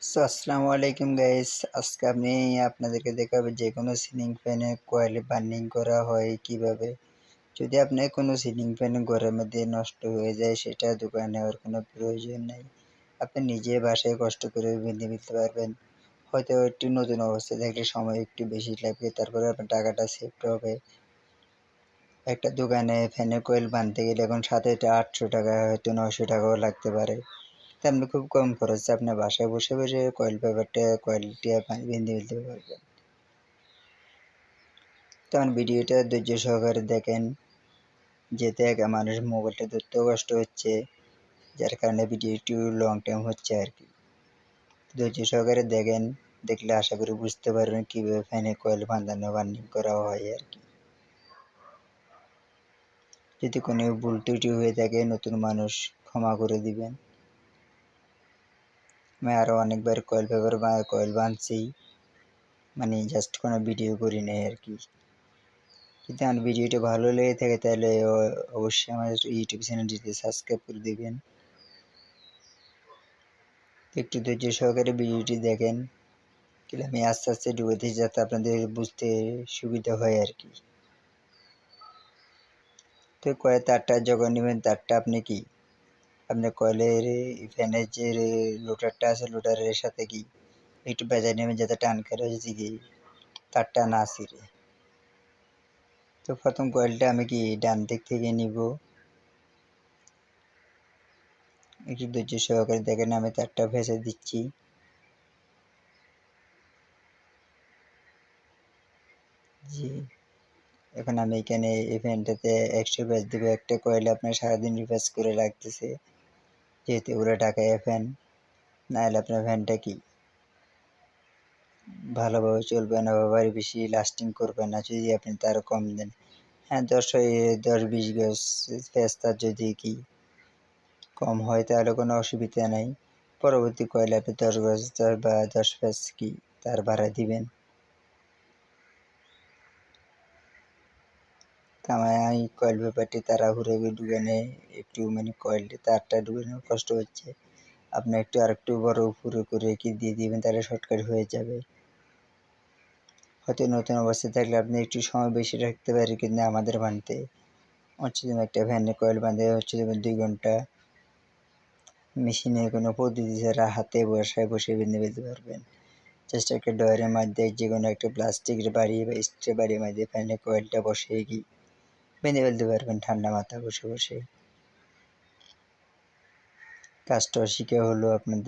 আসসালামু আলাইকুম গাইস। আজকে আমি আপনাদেরকে দেখাবো যে কোনো সিলিং ফ্যানে কয়েল বার্নিং করা হয় কিভাবে। যদি আপনার কোনো সিলিং ফ্যান ঘরের মধ্যে নষ্ট হয়ে যায় সেটা দোকানে নেওয়ার কোনো প্রয়োজন নাই। আপনি নিজে বাসায় কষ্ট করে বেঁধে নিতে পারবেন। হয়তো একটু নতুন অবস্থায় থাকলে সময় একটু বেশি লাগবে, তারপরে আপনার টাকাটা সেভ হবে। একটা দোকানে ফ্যানের কয়েল বানতে গেলে এখন সাথে 800 টাকা, হয়তো 900 টাকাও লাগতে পারে। আপনি খুব কম খরচে আপনার বাসায় বসে বসে কয়েলটি বেঁধে ফেলতে পারবেন। তখন ভিডিওটা ধৈর্য সহকারে দেখেন, যেতে একা মানুষ মোবাইলটা ধরতেও কষ্ট হচ্ছে, যার কারণে ভিডিও একটু লং টাইম হচ্ছে আর কি। ধৈর্য সহকারে দেখেন, দেখলে আশা করি বুঝতে পারবেন কীভাবে ফ্যানে কয়েল বার্নিং করা হয় আর কি। যদি কোনো ভুল ত্রুটি হয়ে থাকে নতুন মানুষ ক্ষমা করে দিবেন। আমি আরও অনেকবার কয়েল বাঁধছি, মানে জাস্ট কোনো ভিডিও করি নাই আর কি। যদি আমার ভিডিওটা ভালো লেগে থাকে তাহলে অবশ্যই আমার ইউটিউব চ্যানেলটিতে সাবস্ক্রাইব করে দিবেন। একটু ধৈর্য সহকারে ভিডিওটি দেখেন, তাহলে আমি আস্তে আস্তে ঢুকেছি যাতে আপনাদের বুঝতে সুবিধা হয় আর কি। তো কয়েল তারটা যখন নেবেন, তারটা আপনি কি আপনার কয়েলের ফ্যানের যে লোটারটা আছে, লোটারের সাথে কি একটু বেজায় নেবেন যাতে টান করে কি তারটা না ছিঁড়ে। তো প্রথম কয়েলটা আমি কি ডান দিক থেকে নিব। একটু ধৈর্য সহকারে দেখেন, আমি তারটা ভেসে দিচ্ছি। জি, এখন আমি এখানে এই ফ্যানটাতে 100 ব্যাচ দেবো। একটা কয়েলে আপনার সারাদিন রিভার্স করে রাখতেছে, যেহেতু ওরা ঢাকায় ফ্যান, নাহলে আপনার ফ্যানটা কি ভালোভাবে চলবে না, বাবার বেশি লাস্টিং করবে না যদি আপনি তার কম দেন। হ্যাঁ, 10-20 গজ ফেস্তার যদি কি কম হয় তাহলে কোনো অসুবিধা নাই। পরবর্তী কয়েলে আপনি 10 গজ বা 10 ফেস কি তার ভাড়া দিবেন। আমি কয়েল পেপারটি তাড়াহুড়ো ঢুকানে একটু মানে কয়েলটি তারটা ঢুকানো কষ্ট হচ্ছে। আপনি আরেকটু বড় উপরে করে কি দিয়ে দিবেন, তাহলে শর্টকাট হয়ে যাবে। হয়তো নতুন অবস্থায় থাকলে আপনি একটু সময় বেশি রাখতে পারে, কিন্তু আমাদের বানতে একটা ফ্যানে কয়েল বাঁধে 2 ঘন্টা। মেশিনে কোনো পদ্ধতি ছাড়া হাতে বসায় বসে বেঁধে ফেলতে পারবেন। জাস্ট একটা ডয়ারের মধ্যে যে কোনো একটা প্লাস্টিকের বাড়ি বা স্ট্রে বাড়ির মধ্যে ফ্যানে কয়েলটা বসিয়ে কি বেঁধে ফেলতে পারবেন ঠান্ডা মাথা বসে বসে। কাজটা শিখে হলো আপনাদের।